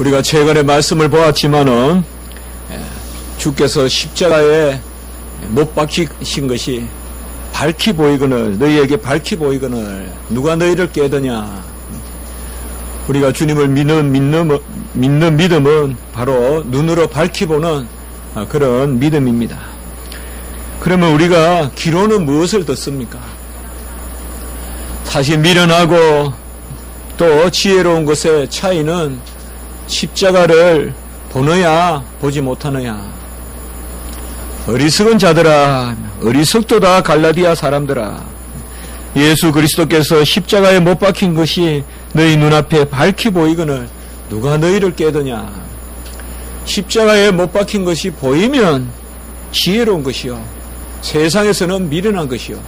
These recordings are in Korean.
우리가 최근에 말씀을 보았지만은 주께서 십자가에 못 박히신 것이 밝히 보이거늘 너희에게 밝히 보이거늘 누가 너희를 깨더냐. 우리가 주님을 믿는 믿음은 바로 눈으로 밝히 보는 그런 믿음입니다. 그러면 우리가 귀로는 무엇을 듣습니까? 사실 미련하고 또 지혜로운 것의 차이는 십자가를 보느냐 보지 못하느냐. 어리석은 자들아, 어리석도다 갈라디아 사람들아, 예수 그리스도께서 십자가에 못 박힌 것이 너희 눈앞에 밝히 보이거늘 누가 너희를 깨더냐. 십자가에 못 박힌 것이 보이면 지혜로운 것이요, 세상에서는 미련한 것이요,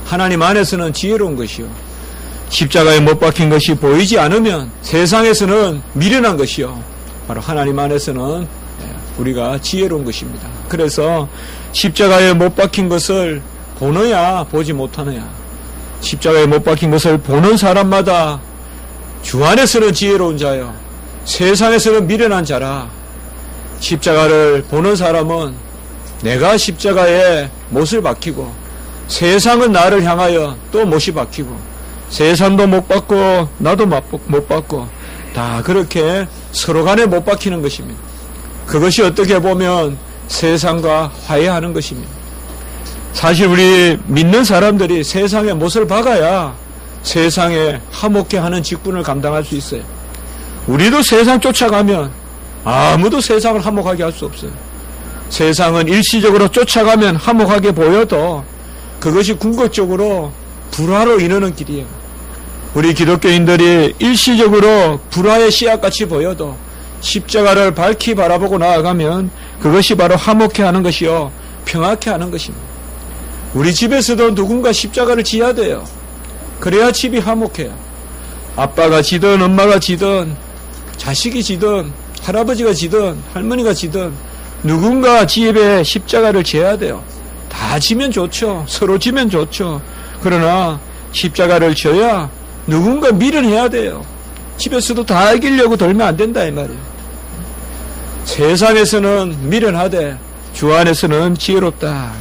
하나님 안에서는 지혜로운 것이요, 십자가에 못 박힌 것이 보이지 않으면 세상에서는 미련한 것이요, 바로 하나님 안에서는 우리가 지혜로운 것입니다. 그래서 십자가에 못 박힌 것을 보느냐 보지 못하느냐. 십자가에 못 박힌 것을 보는 사람마다 주 안에서는 지혜로운 자요, 세상에서는 미련한 자라. 십자가를 보는 사람은 내가 십자가에 못을 박히고 세상은 나를 향하여 또 못이 박히고 세상도 못 박고 나도 못 박고 다 그렇게 서로 간에 못 박히는 것입니다. 그것이 어떻게 보면 세상과 화해하는 것입니다. 사실 우리 믿는 사람들이 세상에 못을 박아야 세상에 화목해 하는 직분을 감당할 수 있어요. 우리도 세상 쫓아가면 아무도 세상을 화목하게 할 수 없어요. 세상은 일시적으로 쫓아가면 화목하게 보여도 그것이 궁극적으로 불화로 이르는 길이에요. 우리 기독교인들이 일시적으로 불화의 씨앗같이 보여도 십자가를 밝히 바라보고 나아가면 그것이 바로 화목해 하는 것이요, 평화케 하는 것입니다. 우리 집에서도 누군가 십자가를 지어야 돼요. 그래야 집이 화목해요. 아빠가 지든 엄마가 지든 자식이 지든 할아버지가 지든 할머니가 지든 누군가 집에 십자가를 지어야 돼요. 다 지면 좋죠. 서로 지면 좋죠. 그러나 십자가를 지어야 누군가 미련해야 돼요. 집에서도 다 이기려고 돌면 안 된다 이 말이에요. 세상에서는 미련하되 주 안에서는 지혜롭다.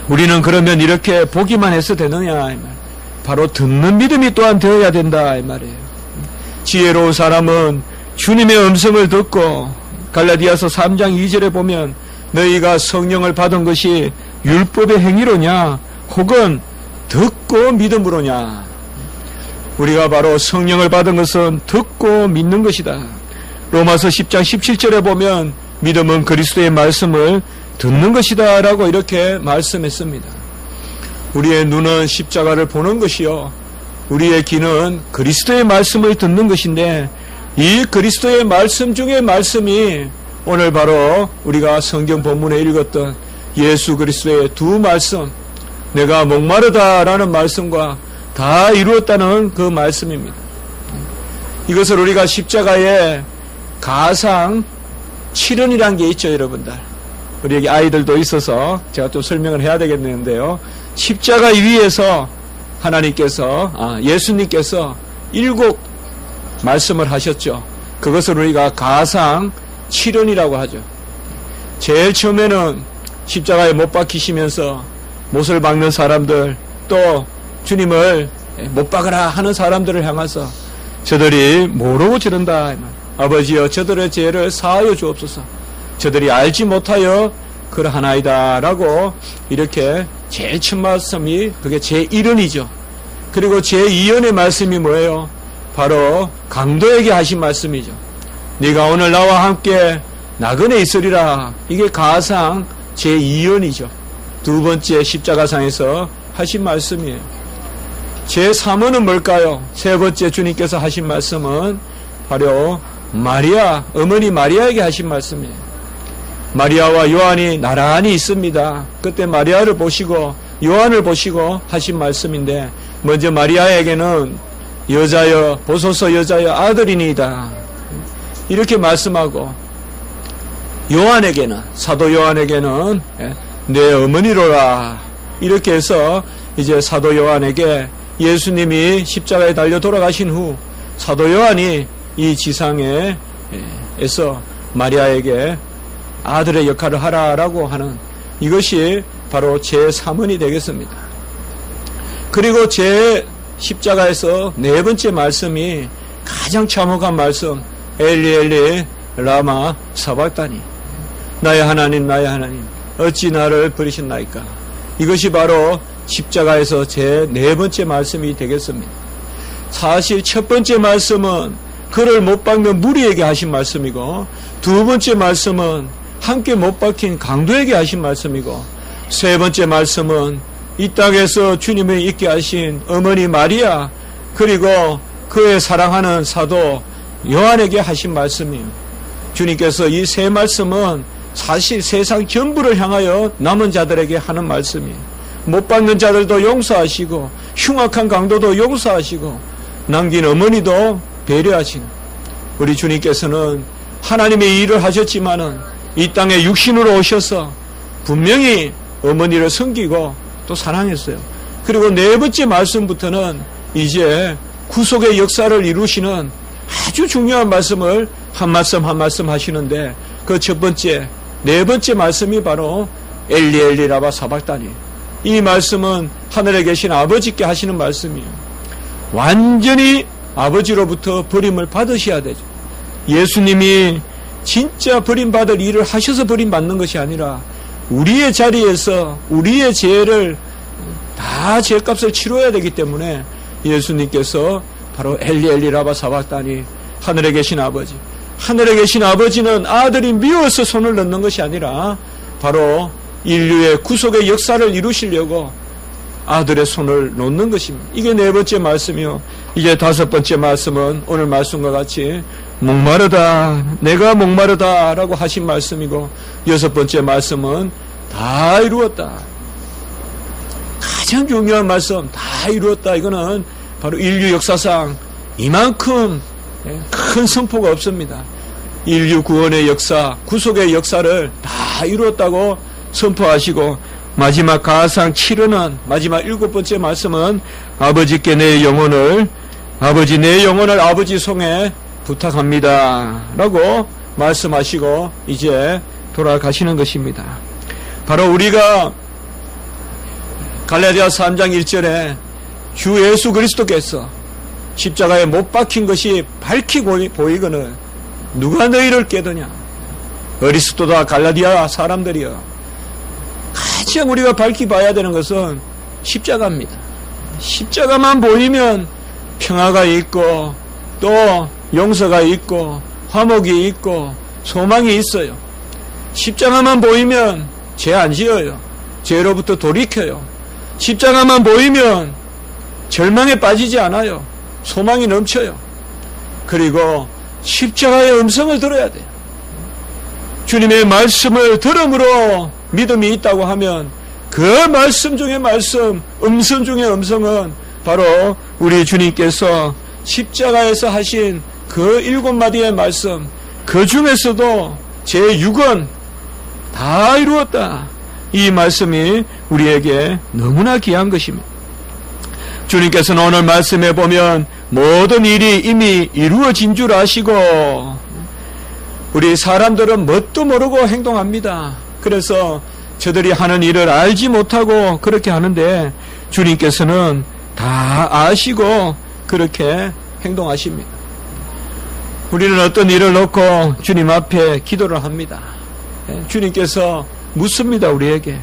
우리는 그러면 이렇게 보기만 해서 되느냐 이 말. 바로 듣는 믿음이 또한 되어야 된다 이 말이에요. 지혜로운 사람은 주님의 음성을 듣고, 갈라디아서 3장 2절에 보면 너희가 성령을 받은 것이 율법의 행위로냐 혹은 듣고 믿음으로냐. 우리가 바로 성령을 받은 것은 듣고 믿는 것이다. 로마서 10장 17절에 보면 믿음은 그리스도의 말씀을 듣는 것이다 라고 이렇게 말씀했습니다. 우리의 눈은 십자가를 보는 것이요, 우리의 귀는 그리스도의 말씀을 듣는 것인데, 이 그리스도의 말씀 중의 말씀이 오늘 바로 우리가 성경 본문에 읽었던 예수 그리스도의 두 말씀, 내가 목마르다라는 말씀과 다 이루었다는 그 말씀입니다. 이것을 우리가 십자가에 가상 7원이라는 게 있죠, 여러분들. 우리 여기 아이들도 있어서 제가 좀 설명을 해야 되겠는데요. 십자가 위에서 하나님께서, 예수님께서 7 말씀을 하셨죠. 그것을 우리가 가상 7원이라고 하죠. 제일 처음에는 십자가에 못 박히시면서 못을 박는 사람들, 또 주님을 못 박으라 하는 사람들을 향해서 저들이 모르고 저런다. 아버지여 저들의 죄를 사하여 주옵소서. 저들이 알지 못하여 그러하나이다 라고 이렇게 제일 첫 말씀이 그게 제1원이죠. 그리고 제2원의 말씀이 뭐예요? 바로 강도에게 하신 말씀이죠. 네가 오늘 나와 함께 나그네 있으리라. 이게 가상 제2원이죠. 두 번째 십자가상에서 하신 말씀이에요. 제3원은 뭘까요? 세 번째 주님께서 하신 말씀은 바로 마리아, 어머니 마리아에게 하신 말씀이에요. 마리아와 요한이 나란히 있습니다. 그때 마리아를 보시고 요한을 보시고 하신 말씀인데, 먼저 마리아에게는 여자여 보소서 여자여 아들이니이다 이렇게 말씀하고, 요한에게는, 사도 요한에게는 내 어머니로라 이렇게 해서 이제 사도 요한에게 예수님이 십자가에 달려 돌아가신 후 사도 요한이 이 지상에 에서 마리아에게 아들의 역할을 하라라고 하는 이것이 바로 제 3원이 되겠습니다. 그리고 제 십자가에서 네 번째 말씀이 가장 참혹한 말씀, 엘리 엘리 라마 사박다니, 나의 하나님 나의 하나님 어찌 나를 버리셨나이까. 이것이 바로 십자가에서 제 네 번째 말씀이 되겠습니다. 사실 첫 번째 말씀은 그를 못 박는 무리에게 하신 말씀이고, 두 번째 말씀은 함께 못 박힌 강도에게 하신 말씀이고, 세 번째 말씀은 이 땅에서 주님을 있게 하신 어머니 마리아, 그리고 그의 사랑하는 사도 요한에게 하신 말씀이에요. 주님께서 이 세 말씀은 사실 세상 전부를 향하여 남은 자들에게 하는 말씀이에요. 못 박는 자들도 용서하시고, 흉악한 강도도 용서하시고, 남긴 어머니도 배려하시는 우리 주님께서는 하나님의 일을 하셨지만은 이 땅에 육신으로 오셔서 분명히 어머니를 섬기고 또 사랑했어요. 그리고 네 번째 말씀부터는 이제 구속의 역사를 이루시는 아주 중요한 말씀을 한 말씀 한 말씀 하시는데, 그 첫 번째, 네 번째 말씀이 바로 엘리 엘리 라마 사박다니. 이 말씀은 하늘에 계신 아버지께 하시는 말씀이에요. 완전히 아버지로부터 버림을 받으셔야 되죠. 예수님이 진짜 버림받을 일을 하셔서 버림받는 것이 아니라 우리의 자리에서 우리의 죄를 다 죄값을 치러야 되기 때문에 예수님께서 바로 엘리 엘리 라마 사박다니, 하늘에 계신 아버지. 하늘에 계신 아버지는 아들이 미워서 손을 넣는 것이 아니라 바로 인류의 구속의 역사를 이루시려고 아들의 손을 놓는 것입니다. 이게 네 번째 말씀이요. 이제 다섯 번째 말씀은 오늘 말씀과 같이 목마르다, 내가 목마르다 라고 하신 말씀이고, 여섯 번째 말씀은 다 이루었다. 가장 중요한 말씀, 다 이루었다. 이거는 바로 인류 역사상 이만큼 큰 선포가 없습니다. 인류 구원의 역사, 구속의 역사를 다 이루었다고 선포하시고, 마지막 가상 치르는 마지막 일곱 번째 말씀은 아버지께 내 영혼을 아버지 손에 부탁합니다 라고 말씀하시고 이제 돌아가시는 것입니다. 바로 우리가 갈라디아서 3장 1절에 주 예수 그리스도께서 십자가에 못 박힌 것이 밝히 보이거늘 누가 너희를 깨드냐. 그리스도다 갈라디아 사람들이여, 가장 우리가 밝히 봐야 되는 것은 십자가입니다. 십자가만 보이면 평화가 있고 또 용서가 있고 화목이 있고 소망이 있어요. 십자가만 보이면 죄 안 지어요. 죄로부터 돌이켜요. 십자가만 보이면 절망에 빠지지 않아요. 소망이 넘쳐요. 그리고 십자가의 음성을 들어야 돼요. 주님의 말씀을 들음으로 믿음이 있다고 하면 그 말씀 중에 말씀, 음성 중에 음성은 바로 우리 주님께서 십자가에서 하신 그 7마디의 말씀, 그 중에서도 제6은 다 이루었다. 이 말씀이 우리에게 너무나 귀한 것입니다. 주님께서는 오늘 말씀에 보면 모든 일이 이미 이루어진 줄 아시고, 우리 사람들은 뭣도 모르고 행동합니다. 그래서 저들이 하는 일을 알지 못하고 그렇게 하는데 주님께서는 다 아시고 그렇게 행동하십니다. 우리는 어떤 일을 놓고 주님 앞에 기도를 합니다. 주님께서 묻습니다. 우리에게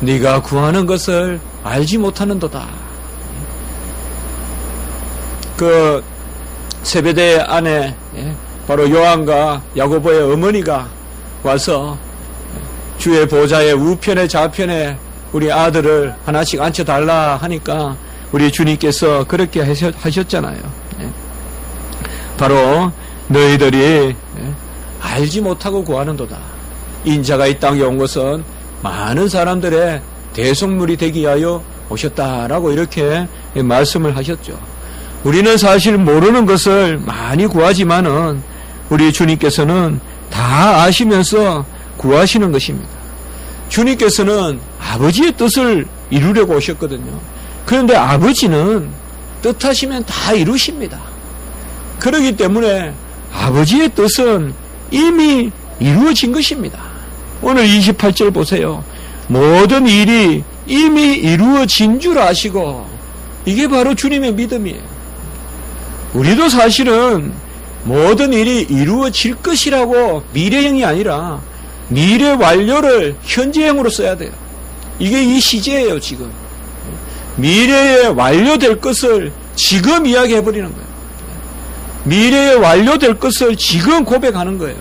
네가 구하는 것을 알지 못하는도다. 그 세베대의 아내 바로 요한과 야고보의 어머니가 와서 주의 보좌의 우편에 좌편에 우리 아들을 하나씩 앉혀달라 하니까 우리 주님께서 그렇게 하셨잖아요. 바로 너희들이 알지 못하고 구하는도다. 인자가 이 땅에 온 것은 많은 사람들의 대속물이 되기 위하여 오셨다라고 이렇게 말씀을 하셨죠. 우리는 사실 모르는 것을 많이 구하지만은 우리 주님께서는 다 아시면서 구하시는 것입니다. 주님께서는 아버지의 뜻을 이루려고 오셨거든요. 그런데 아버지는 뜻하시면 다 이루십니다. 그렇기 때문에 아버지의 뜻은 이미 이루어진 것입니다. 오늘 28절 보세요. 모든 일이 이미 이루어진 줄 아시고, 이게 바로 주님의 믿음이에요. 우리도 사실은 모든 일이 이루어질 것이라고 미래형이 아니라 미래 완료를 현재형으로 써야 돼요. 이게 이 시제예요, 지금. 미래에 완료될 것을 지금 이야기해버리는 거예요. 미래에 완료될 것을 지금 고백하는 거예요.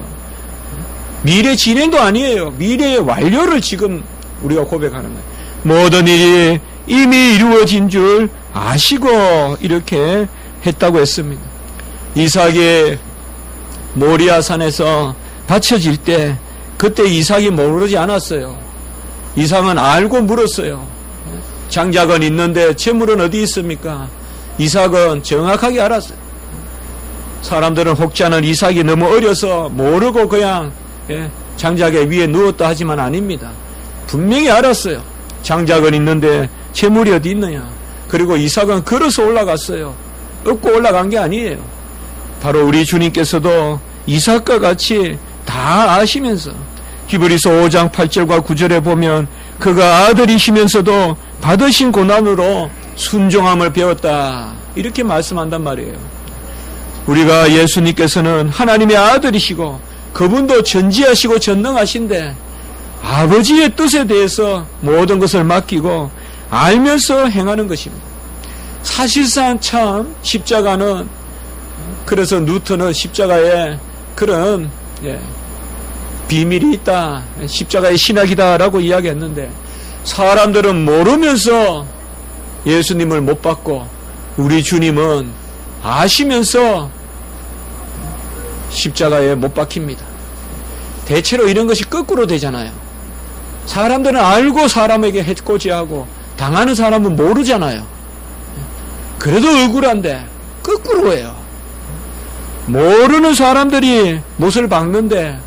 미래 진행도 아니에요. 미래의 완료를 지금 우리가 고백하는 거예요. 모든 일이 이미 이루어진 줄 아시고 이렇게 했다고 했습니다. 이삭이 모리아 산에서 바쳐질 때 그때 이삭이 모르지 않았어요. 이삭은 알고 물었어요. 장작은 있는데 재물은 어디 있습니까? 이삭은 정확하게 알았어요. 사람들은 혹자는 이삭이 너무 어려서 모르고 그냥 장작의 위에 누웠다 하지만 아닙니다. 분명히 알았어요. 장작은 있는데 재물이 어디 있느냐. 그리고 이삭은 걸어서 올라갔어요. 업고 올라간 게 아니에요. 바로 우리 주님께서도 이삭과 같이 다 아시면서 히브리서 5장 8절과 9절에 보면 그가 아들이시면서도 받으신 고난으로 순종함을 배웠다. 이렇게 말씀한단 말이에요. 우리가 예수님께서는 하나님의 아들이시고 그분도 전지하시고 전능하신데 아버지의 뜻에 대해서 모든 것을 맡기고 알면서 행하는 것입니다. 사실상 참 십자가는, 그래서 뉴턴은 십자가에 그런 비밀이 있다, 십자가의 신학이다라고 이야기했는데, 사람들은 모르면서 예수님을 못 받고 우리 주님은 아시면서 십자가에 못 박힙니다. 대체로 이런 것이 거꾸로 되잖아요. 사람들은 알고 사람에게 해코지하고 당하는 사람은 모르잖아요. 그래도 억울한데 거꾸로예요. 모르는 사람들이 못을 박는데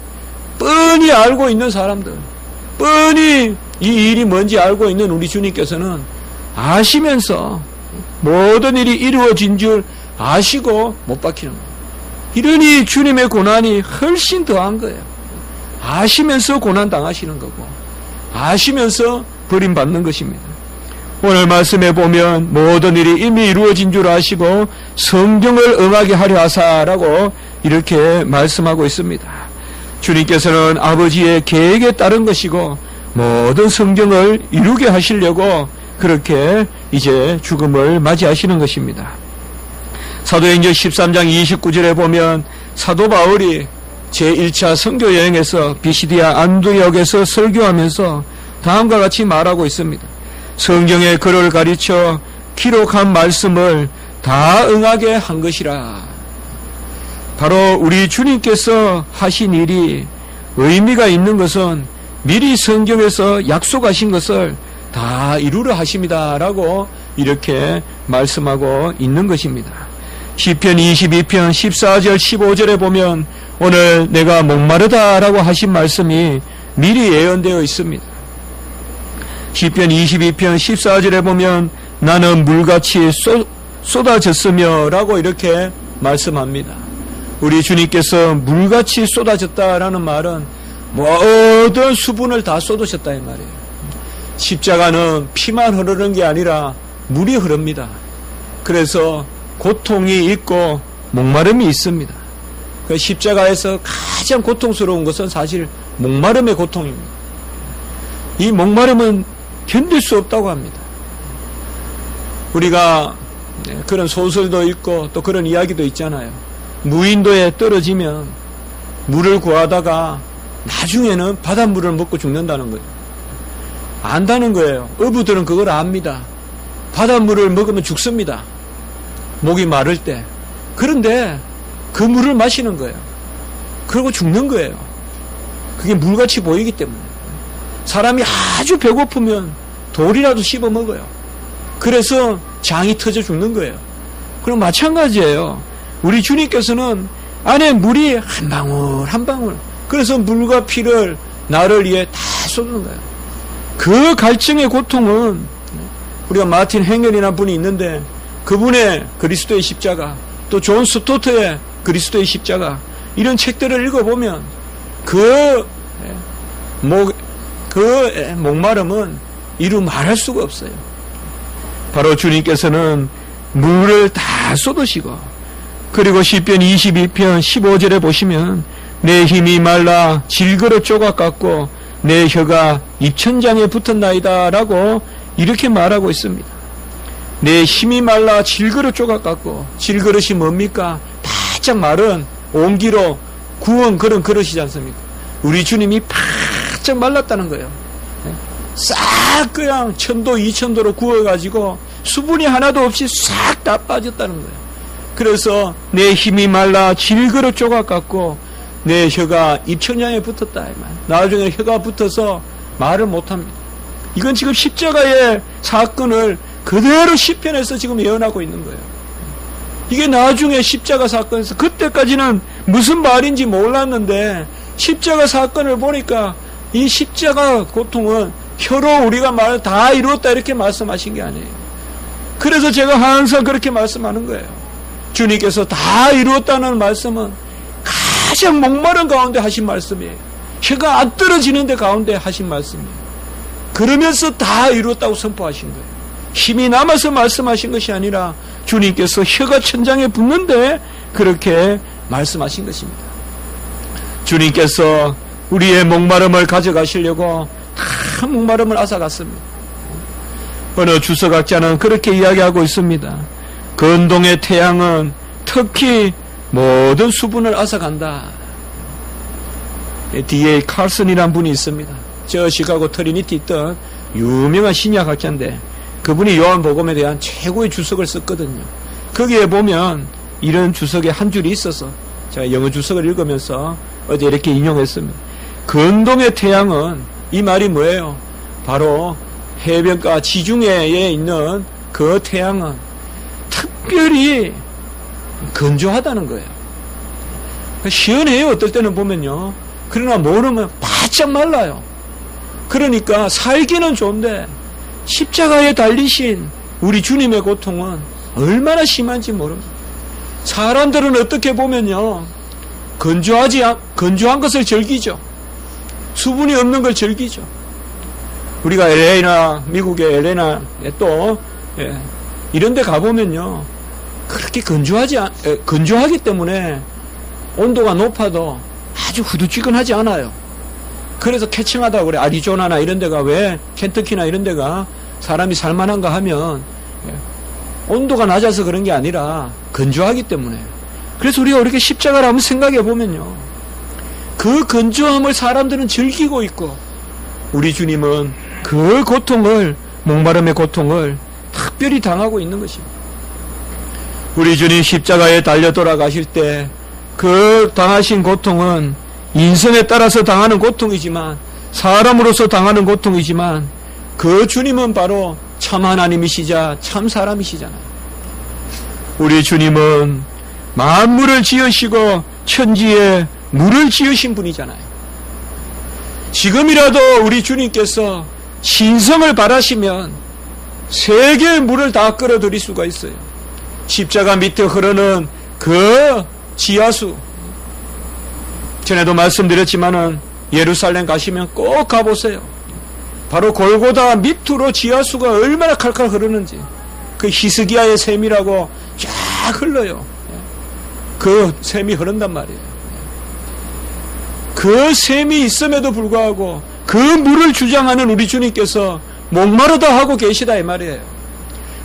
뻔히 알고 있는 사람들, 뻔히 이 일이 뭔지 알고 있는 우리 주님께서는 아시면서 모든 일이 이루어진 줄 아시고 못 박히는 거예요. 이러니 주님의 고난이 훨씬 더한 거예요. 아시면서 고난 당하시는 거고 아시면서 버림받는 것입니다. 오늘 말씀에 보면 모든 일이 이미 이루어진 줄 아시고 성경을 응하게 하려 하사라고 이렇게 말씀하고 있습니다. 주님께서는 아버지의 계획에 따른 것이고 모든 성경을 이루게 하시려고 그렇게 이제 죽음을 맞이하시는 것입니다. 사도행전 13장 29절에 보면 사도 바울이 제1차 선교 여행에서 비시디아 안디옥에서 설교하면서 다음과 같이 말하고 있습니다. 성경의 글을 가르쳐 기록한 말씀을 다 응하게 한 것이라. 바로 우리 주님께서 하신 일이 의미가 있는 것은 미리 성경에서 약속하신 것을 다 이루려 하십니다라고 이렇게 말씀하고 있는 것입니다. 시편 22편 14절 15절에 보면 오늘 내가 목마르다라고 하신 말씀이 미리 예언되어 있습니다. 시편 22편 14절에 보면 나는 물같이 쏟아졌으며 라고 이렇게 말씀합니다. 우리 주님께서 물같이 쏟아졌다라는 말은 모든 수분을 다 쏟으셨다 이 말이에요. 십자가는 피만 흐르는 게 아니라 물이 흐릅니다. 그래서 고통이 있고 목마름이 있습니다. 그 십자가에서 가장 고통스러운 것은 사실 목마름의 고통입니다. 이 목마름은 견딜 수 없다고 합니다. 우리가 그런 소설도 있고 또 그런 이야기도 있잖아요. 무인도에 떨어지면 물을 구하다가 나중에는 바닷물을 먹고 죽는다는 거예요. 안다는 거예요. 어부들은 그걸 압니다. 바닷물을 먹으면 죽습니다. 목이 마를 때. 그런데 그 물을 마시는 거예요. 그리고 죽는 거예요. 그게 물같이 보이기 때문에. 사람이 아주 배고프면 돌이라도 씹어 먹어요. 그래서 장이 터져 죽는 거예요. 그럼 마찬가지예요. 우리 주님께서는 안에 물이 한 방울 한 방울, 그래서 물과 피를 나를 위해 다 쏟는 거예요. 그 갈증의 고통은 우리가 마틴 행렬이라는 분이 있는데 그분의 그리스도의 십자가, 또 존 스토트의 그리스도의 십자가, 이런 책들을 읽어보면 그 목마름은 이루 말할 수가 없어요. 바로 주님께서는 물을 다 쏟으시고, 그리고 시편 22편 15절에 보시면 내 힘이 말라 질그릇 조각 같고 내 혀가 입천장에 붙었나이다 라고 이렇게 말하고 있습니다. 내 힘이 말라 질그릇 조각 같고, 질그릇이 뭡니까? 바짝 마른 옹기로 구운 그런 그릇이지 않습니까? 우리 주님이 바짝 말랐다는 거예요. 싹 그냥 1000도 2000도로 구워가지고 수분이 하나도 없이 싹 다 빠졌다는 거예요. 그래서 내 힘이 말라 질그릇 조각 같고 내 혀가 입천장에 붙었다. 나중에 혀가 붙어서 말을 못합니다. 이건 지금 십자가의 사건을 그대로 시편에서 지금 예언하고 있는 거예요. 이게 나중에 십자가 사건에서, 그때까지는 무슨 말인지 몰랐는데 십자가 사건을 보니까 이 십자가 고통은 혀로 우리가 말 다 이루었다 이렇게 말씀하신 게 아니에요. 그래서 제가 항상 그렇게 말씀하는 거예요. 주님께서 다 이루었다는 말씀은 가장 목마른 가운데 하신 말씀이에요. 혀가 안 떨어지는데 가운데 하신 말씀이에요. 그러면서 다 이루었다고 선포하신 거예요. 힘이 남아서 말씀하신 것이 아니라 주님께서 혀가 천장에 붙는데 그렇게 말씀하신 것입니다. 주님께서 우리의 목마름을 가져가시려고 다 목마름을 앗아갔습니다. 어느 주석학자는 그렇게 이야기하고 있습니다. 근동의 태양은 특히 모든 수분을 앗아간다. D.A. 칼슨이라는 분이 있습니다. 저 시카고 트리니티 있던 유명한 신약학자인데 그분이 요한복음에 대한 최고의 주석을 썼거든요. 거기에 보면 이런 주석에 한 줄이 있어서 제가 영어 주석을 읽으면서 어제 이렇게 인용했습니다. 근동의 태양은, 이 말이 뭐예요? 바로 해변가 지중해에 있는 그 태양은 특별히 건조하다는 거예요. 시원해요. 어떨 때는 보면요. 그러나 모르면 바짝 말라요. 그러니까 살기는 좋은데 십자가에 달리신 우리 주님의 고통은 얼마나 심한지 모릅니다. 사람들은 어떻게 보면요, 건조한 것을 즐기죠. 수분이 없는 걸 즐기죠. 우리가 LA나 미국의 LA나 또 이런 데 가보면요, 그렇게 건조하기 때문에 온도가 높아도 아주 후두지근하지 않아요. 그래서 캐칭하다고 그래. 아리조나나 이런 데가, 왜 켄터키나 이런 데가 사람이 살만한가 하면 온도가 낮아서 그런 게 아니라 건조하기 때문에. 그래서 우리가 이렇게 십자가를 한번 생각해 보면요, 그 건조함을 사람들은 즐기고 있고 우리 주님은 그 고통을, 목마름의 고통을 특별히 당하고 있는 것입니다. 우리 주님 십자가에 달려 돌아가실 때 그 당하신 고통은 인성에 따라서 당하는 고통이지만, 사람으로서 당하는 고통이지만, 그 주님은 바로 참 하나님이시자 참 사람이시잖아요. 우리 주님은 만물을 지으시고 천지에 물을 지으신 분이잖아요. 지금이라도 우리 주님께서 신성을 바라시면 세계의 물을 다 끌어들일 수가 있어요. 십자가 밑에 흐르는 그 지하수, 전에도 말씀드렸지만은 예루살렘 가시면 꼭 가보세요. 바로 골고다 밑으로 지하수가 얼마나 칼칼 흐르는지, 그 히스기야의 샘이라고 쫙 흘러요. 그 샘이 흐른단 말이에요. 그 샘이 있음에도 불구하고 그 물을 주장하는 우리 주님께서 목마르다 하고 계시다 이 말이에요.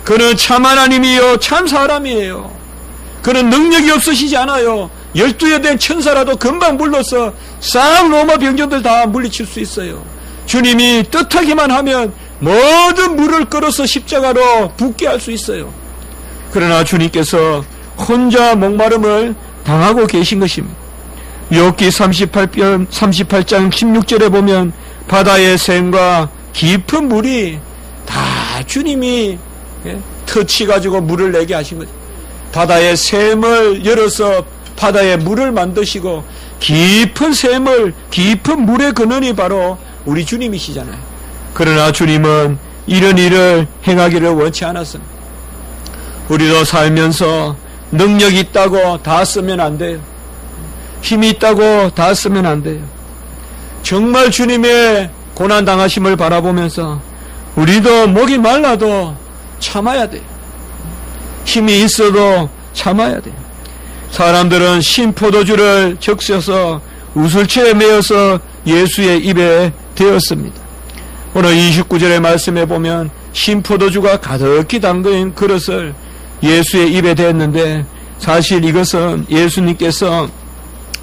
그는 참 하나님이요 참 사람이에요. 그는 능력이 없으시지 않아요. 12여 된 천사라도 금방 불러서 싹 로마 병정들 다 물리칠 수 있어요. 주님이 뜻하기만 하면 모든 물을 끌어서 십자가로 붓게 할 수 있어요. 그러나 주님께서 혼자 목마름을 당하고 계신 것입니다. 욥기 38장 16절에 보면 바다의 샘과 깊은 물이 다 주님이 터치가지고 물을 내게 하신 거죠. 바다의 샘을 열어서 바다에 물을 만드시고 깊은 샘을, 깊은 물의 근원이 바로 우리 주님이시잖아요. 그러나 주님은 이런 일을 행하기를 원치 않았습니다. 우리도 살면서 능력이 있다고 다 쓰면 안 돼요. 힘이 있다고 다 쓰면 안 돼요. 정말 주님의 고난당하심을 바라보면서 우리도 목이 말라도 참아야 돼요. 힘이 있어도 참아야 돼요. 사람들은 신포도주를 적셔서 우슬초에 메어서 예수의 입에 대었습니다. 오늘 29절의 말씀에 보면 신포도주가 가득히 담긴 그릇을 예수의 입에 대었는데, 사실 이것은 예수님께서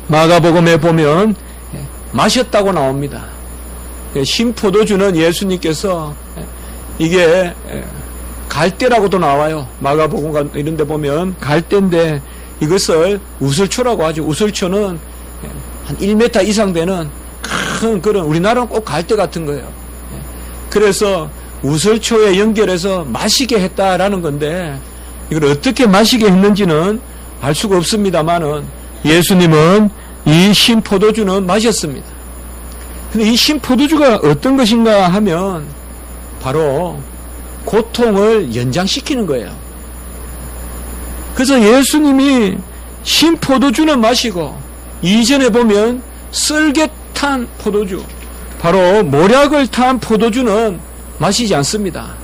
마가복음에 보면 마셨다고 나옵니다. 신포도주는 예수님께서 이게 갈대라고도 나와요. 마가복음 이런 데 보면 갈대인데 이것을 우슬초라고 하죠. 우슬초는 한 1m 이상 되는 큰 그런, 우리나라는 꼭 갈대 같은 거예요. 그래서 우슬초에 연결해서 마시게 했다라는 건데, 이걸 어떻게 마시게 했는지는 알 수가 없습니다만은 예수님은 이 신포도주는 마셨습니다. 근데 이 신포도주가 어떤 것인가 하면 바로 고통을 연장시키는 거예요. 그래서 예수님이 신포도주는 마시고 이전에 보면 썰개 탄 포도주, 바로 모략을 탄 포도주는 마시지 않습니다.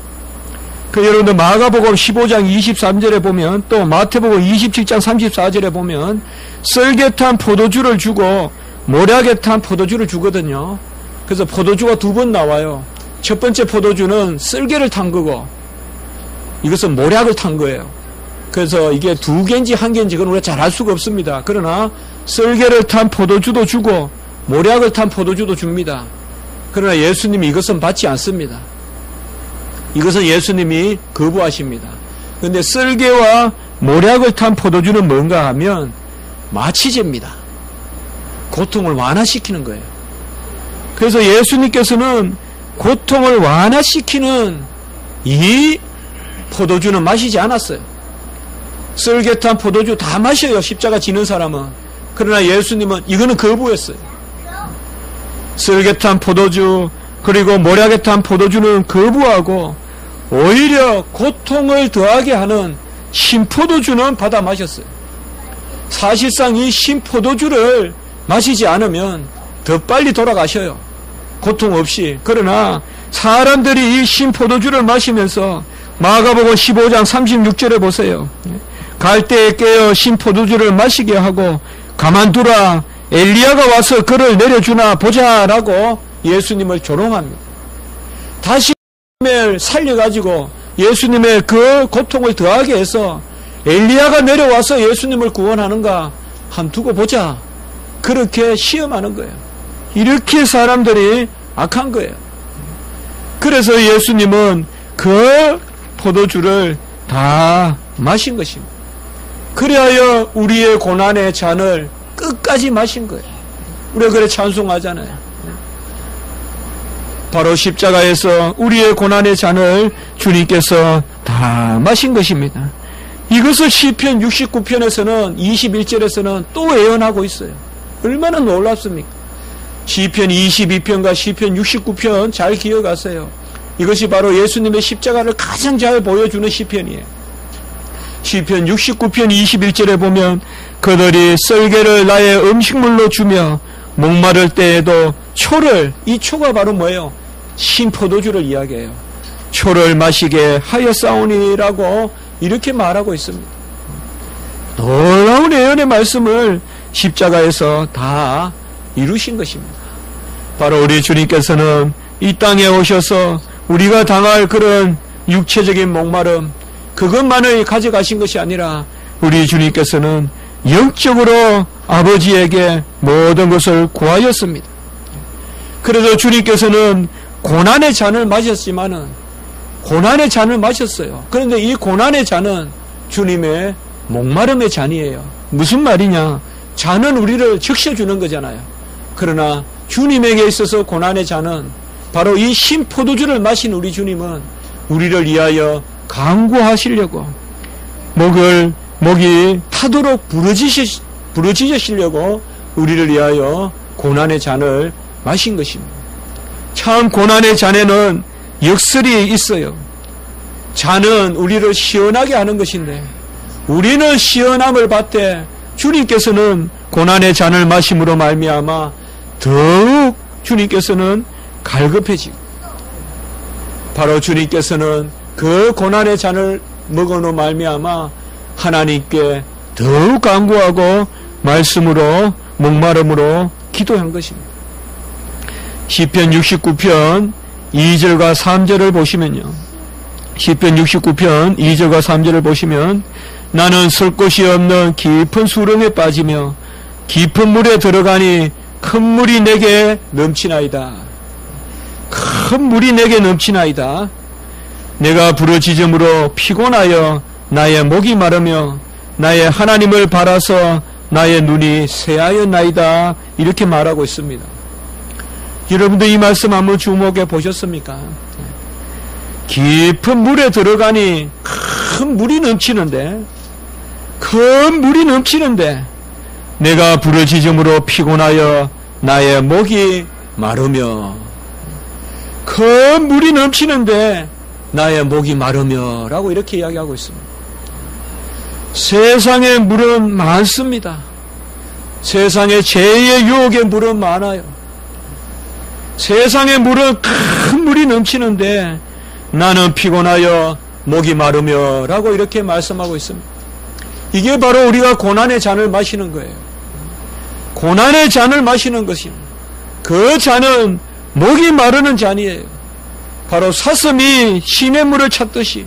그 여러분들 마가복음 15장 23절에 보면, 또 마태복음 27장 34절에 보면 썰개 탄 포도주를 주고 모략에 탄 포도주를 주거든요. 그래서 포도주가 두 번 나와요. 첫 번째 포도주는 썰개를 탄 거고, 이것은 모략을 탄 거예요. 그래서 이게 두 개인지 한 개인지 그건 우리가 잘 알 수가 없습니다. 그러나 썰개를 탄 포도주도 주고 모략을 탄 포도주도 줍니다. 그러나 예수님이 이것은 받지 않습니다. 이것은 예수님이 거부하십니다. 그런데 썰개와 모략을 탄 포도주는 뭔가 하면 마취제입니다. 고통을 완화시키는 거예요. 그래서 예수님께서는 고통을 완화시키는 이 포도주는 마시지 않았어요. 썰개 탄 포도주 다 마셔요, 십자가 지는 사람은. 그러나 예수님은 이거는 거부했어요. 썰개 탄 포도주 그리고 모략에 탄 포도주는 거부하고 오히려 고통을 더하게 하는 신포도주는 받아 마셨어요. 사실상 이 신포도주를 마시지 않으면 더 빨리 돌아가셔요, 고통 없이. 그러나 사람들이 이 신포도주를 마시면서 마가복음 15장 36절에 보세요. 갈대에 깨어 신포도주를 마시게 하고 가만두라, 엘리야가 와서 그를 내려주나 보자라고 예수님을 조롱합니다. 다시 예수님을 살려가지고 예수님의 그 고통을 더하게 해서 엘리야가 내려와서 예수님을 구원하는가 한번 두고 보자, 그렇게 시험하는 거예요. 이렇게 사람들이 악한 거예요. 그래서 예수님은 그 포도주를 다 마신 것입니다. 그리하여 우리의 고난의 잔을 끝까지 마신 거예요. 우리가 그래 찬송하잖아요. 바로 십자가에서 우리의 고난의 잔을 주님께서 다 마신 것입니다. 이것을 시편 69편에서는 21절에서는 또 예언하고 있어요. 얼마나 놀랍습니까? 시편 22편과 시편 69편 잘 기억하세요. 이것이 바로 예수님의 십자가를 가장 잘 보여주는 시편이에요. 시편 69편 21절에 보면 그들이 썰개를 나의 음식물로 주며 목마를 때에도 초를, 이 초가 바로 뭐예요? 신포도주를 이야기해요. 초를 마시게 하였사오니라고 이렇게 말하고 있습니다. 놀라운 예언의 말씀을 십자가에서 다 이루신 것입니다. 바로 우리 주님께서는 이 땅에 오셔서 우리가 당할 그런 육체적인 목마름, 그것만을 가져가신 것이 아니라 우리 주님께서는 영적으로 아버지에게 모든 것을 구하였습니다. 그래서 주님께서는 고난의 잔을 마셨지만은, 고난의 잔을 마셨어요. 그런데 이 고난의 잔은 주님의 목마름의 잔이에요. 무슨 말이냐? 잔은 우리를 적셔주는 거잖아요. 그러나 주님에게 있어서 고난의 잔은 바로 이 신포도주를 마신 우리 주님은 우리를 위하여 강구하시려고, 목이 타도록 부르짖으시려고 우리를 위하여 고난의 잔을 마신 것입니다. 참 고난의 잔에는 역설이 있어요. 잔은 우리를 시원하게 하는 것인데 우리는 시원함을 받되 주님께서는 고난의 잔을 마심으로 말미암아 더욱 주님께서는 갈급해지고, 바로 주님께서는 그 고난의 잔을 먹어놓은 말미암아 하나님께 더욱 간구하고 말씀으로 목마름으로 기도한 것입니다. 시편 69편 2절과 3절을 보시면요, 시편 69편 2절과 3절을 보시면 나는 설 곳이 없는 깊은 수렁에 빠지며 깊은 물에 들어가니 큰 물이 내게 넘치나이다. 큰 물이 내게 넘치나이다. 내가 부르짖음으로 피곤하여 나의 목이 마르며 나의 하나님을 바라서 나의 눈이 새하였나이다. 이렇게 말하고 있습니다. 여러분들 이 말씀 한번 주목해 보셨습니까? 깊은 물에 들어가니 큰 물이 넘치는데, 내가 부르짖음으로 피곤하여 나의 목이 마르며, 큰 물이 넘치는데 나의 목이 마르며 라고 이렇게 이야기하고 있습니다. 세상에 물은 많습니다. 세상에 죄의 유혹의 물은 많아요. 세상에 물은 큰 물이 넘치는데 나는 피곤하여 목이 마르며 라고 이렇게 말씀하고 있습니다. 이게 바로 우리가 고난의 잔을 마시는 거예요. 고난의 잔을 마시는 것입니다. 그 잔은 목이 마르는 잔이에요. 바로 사슴이 시냇물을 찾듯이,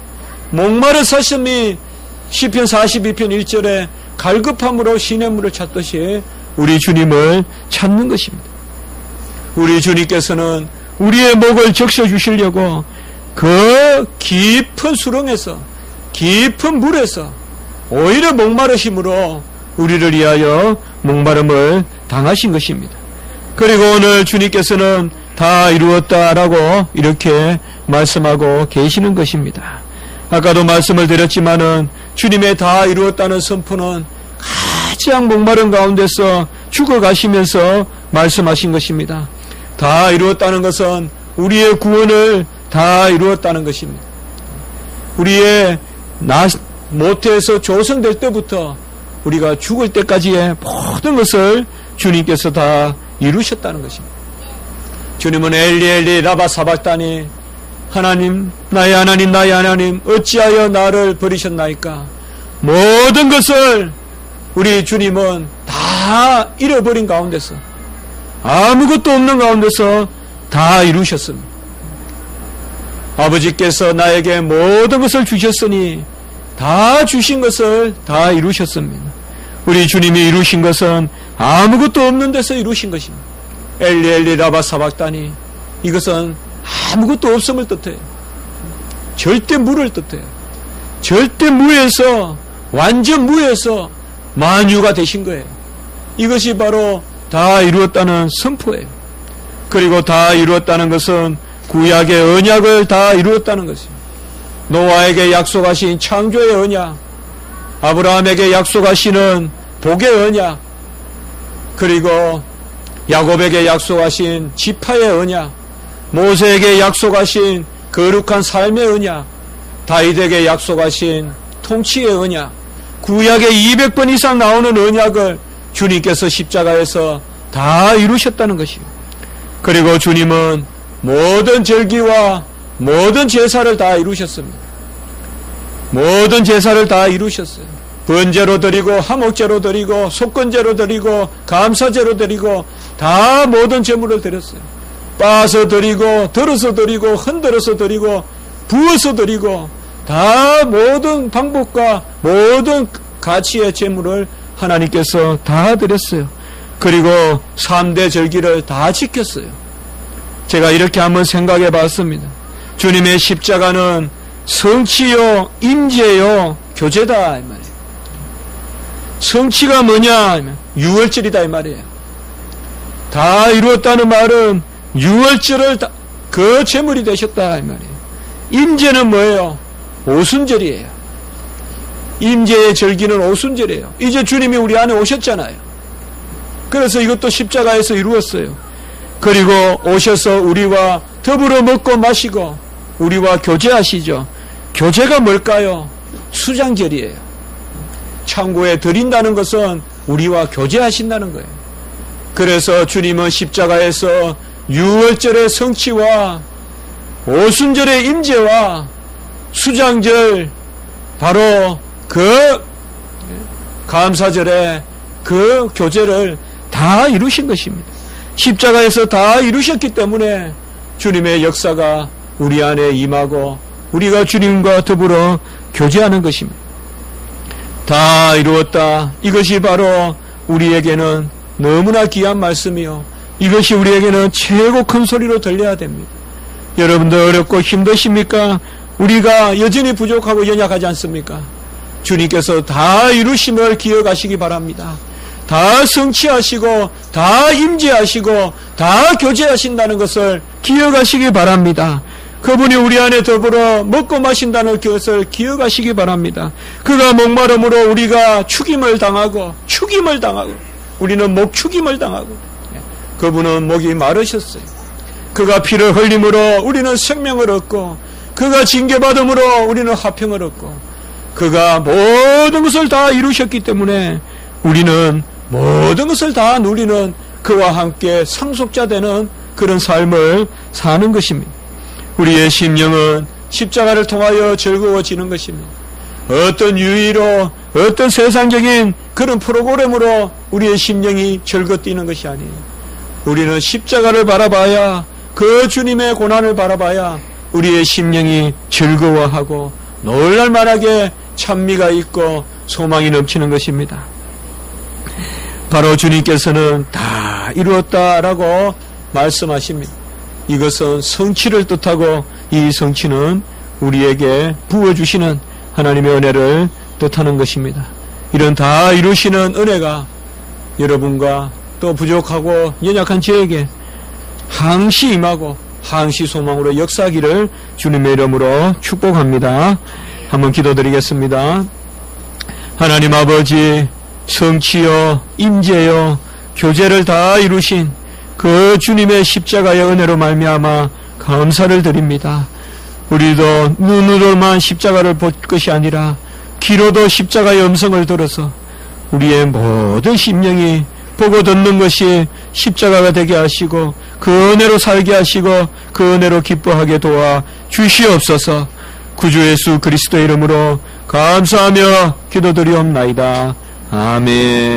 목마른 사슴이 시편 42편 1절에 갈급함으로 시냇물을 찾듯이 우리 주님을 찾는 것입니다. 우리 주님께서는 우리의 목을 적셔주시려고 그 깊은 수렁에서, 깊은 물에서 오히려 목마르심으로 우리를 위하여 목마름을 당하신 것입니다. 그리고 오늘 주님께서는 다 이루었다라고 이렇게 말씀하고 계시는 것입니다. 아까도 말씀을 드렸지만은 주님의 다 이루었다는 선포는 가장 목마른 가운데서 죽어가시면서 말씀하신 것입니다. 다 이루었다는 것은 우리의 구원을 다 이루었다는 것입니다. 우리의 모태에서 조성될 때부터 우리가 죽을 때까지의 모든 것을 주님께서 다 이루셨다는 것입니다. 주님은 엘리 엘리 라바 사박다니, 하나님, 나의 하나님, 나의 하나님, 어찌하여 나를 버리셨나이까? 모든 것을 우리 주님은 다 잃어버린 가운데서, 아무것도 없는 가운데서 다 이루셨습니다. 아버지께서 나에게 모든 것을 주셨으니 다 주신 것을 다 이루셨습니다. 우리 주님이 이루신 것은 아무것도 없는 데서 이루신 것입니다. 엘리 엘리 라바 사박다니, 이것은 아무것도 없음을 뜻해요. 절대 무를 뜻해요. 절대 무에서, 완전 무에서 만유가 되신 거예요. 이것이 바로 다 이루었다는 선포예요. 그리고 다 이루었다는 것은 구약의 언약을 다 이루었다는 것입니다. 노아에게 약속하신 창조의 언약, 아브라함에게 약속하시는 복의 언약, 그리고 야곱에게 약속하신 지파의 언약, 모세에게 약속하신 거룩한 삶의 언약, 다윗에게 약속하신 통치의 언약, 구약에 200번 이상 나오는 언약을 주님께서 십자가에서 다 이루셨다는 것이에요. 그리고 주님은 모든 절기와 모든 제사를 다 이루셨습니다. 모든 제사를 다 이루셨어요. 번제로 드리고 화목제로 드리고 속건제로 드리고 감사제로 드리고 다 모든 제물을 드렸어요. 빻아서 드리고 덜어서 드리고 흔들어서 드리고 부어서 드리고 다 모든 방법과 모든 가치의 제물을 하나님께서 다 드렸어요. 그리고 3대 절기를 다 지켰어요. 제가 이렇게 한번 생각해 봤습니다. 주님의 십자가는 성취요, 임재요, 교제다 이 말이에요. 성취가 뭐냐? 유월절이다 이 말이에요. 다 이루었다는 말은 유월절을 그 제물이 되셨다 이 말이에요. 임재는 뭐예요? 오순절이에요. 임재의 절기는 오순절이에요. 이제 주님이 우리 안에 오셨잖아요. 그래서 이것도 십자가에서 이루었어요. 그리고 오셔서 우리와 더불어 먹고 마시고 우리와 교제하시죠. 교제가 뭘까요? 수장절이에요. 창고에 드린다는 것은 우리와 교제하신다는 거예요. 그래서 주님은 십자가에서 유월절의 성취와 오순절의 임재와 수장절, 바로 그 감사절의 그 교제를 다 이루신 것입니다. 십자가에서 다 이루셨기 때문에 주님의 역사가 우리 안에 임하고 우리가 주님과 더불어 교제하는 것입니다. 다 이루었다. 이것이 바로 우리에게는 너무나 귀한 말씀이요, 이것이 우리에게는 최고 큰 소리로 들려야 됩니다. 여러분들 어렵고 힘드십니까? 우리가 여전히 부족하고 연약하지 않습니까? 주님께서 다 이루심을 기억하시기 바랍니다. 다 성취하시고 다 임재하시고 다 교제하신다는 것을 기억하시기 바랍니다. 그분이 우리 안에 더불어 먹고 마신다는 것을 기억하시기 바랍니다. 그가 목마름으로 우리가 죽임을 당하고 우리는 목축임을 당하고, 그분은 목이 마르셨어요. 그가 피를 흘림으로 우리는 생명을 얻고, 그가 징계받음으로 우리는 화평을 얻고, 그가 모든 것을 다 이루셨기 때문에 우리는 모든 것을 다 누리는 그와 함께 상속자 되는 그런 삶을 사는 것입니다. 우리의 심령은 십자가를 통하여 즐거워지는 것입니다. 어떤 유의로, 어떤 세상적인 그런 프로그램으로 우리의 심령이 즐거뛰는 것이 아니에요. 우리는 십자가를 바라봐야, 그 주님의 고난을 바라봐야 우리의 심령이 즐거워하고 놀랄만하게 찬미가 있고 소망이 넘치는 것입니다. 바로 주님께서는 다 이루었다라고 말씀하십니다. 이것은 성취를 뜻하고, 이 성취는 우리에게 부어주시는 하나님의 은혜를 뜻하는 것입니다. 이런 다 이루시는 은혜가 여러분과 또 부족하고 연약한 저에게 항시 임하고 항시 소망으로 역사하기를 주님의 이름으로 축복합니다. 한번 기도드리겠습니다. 하나님 아버지, 성취요 임재요 교제를 다 이루신 그 주님의 십자가의 은혜로 말미암아 감사를 드립니다. 우리도 눈으로만 십자가를 볼 것이 아니라 귀로도 십자가의 음성을 들어서 우리의 모든 심령이 보고 듣는 것이 십자가가 되게 하시고 그 은혜로 살게 하시고 그 은혜로 기뻐하게 도와 주시옵소서. 구주 예수 그리스도의 이름으로 감사하며 기도드리옵나이다. 아멘.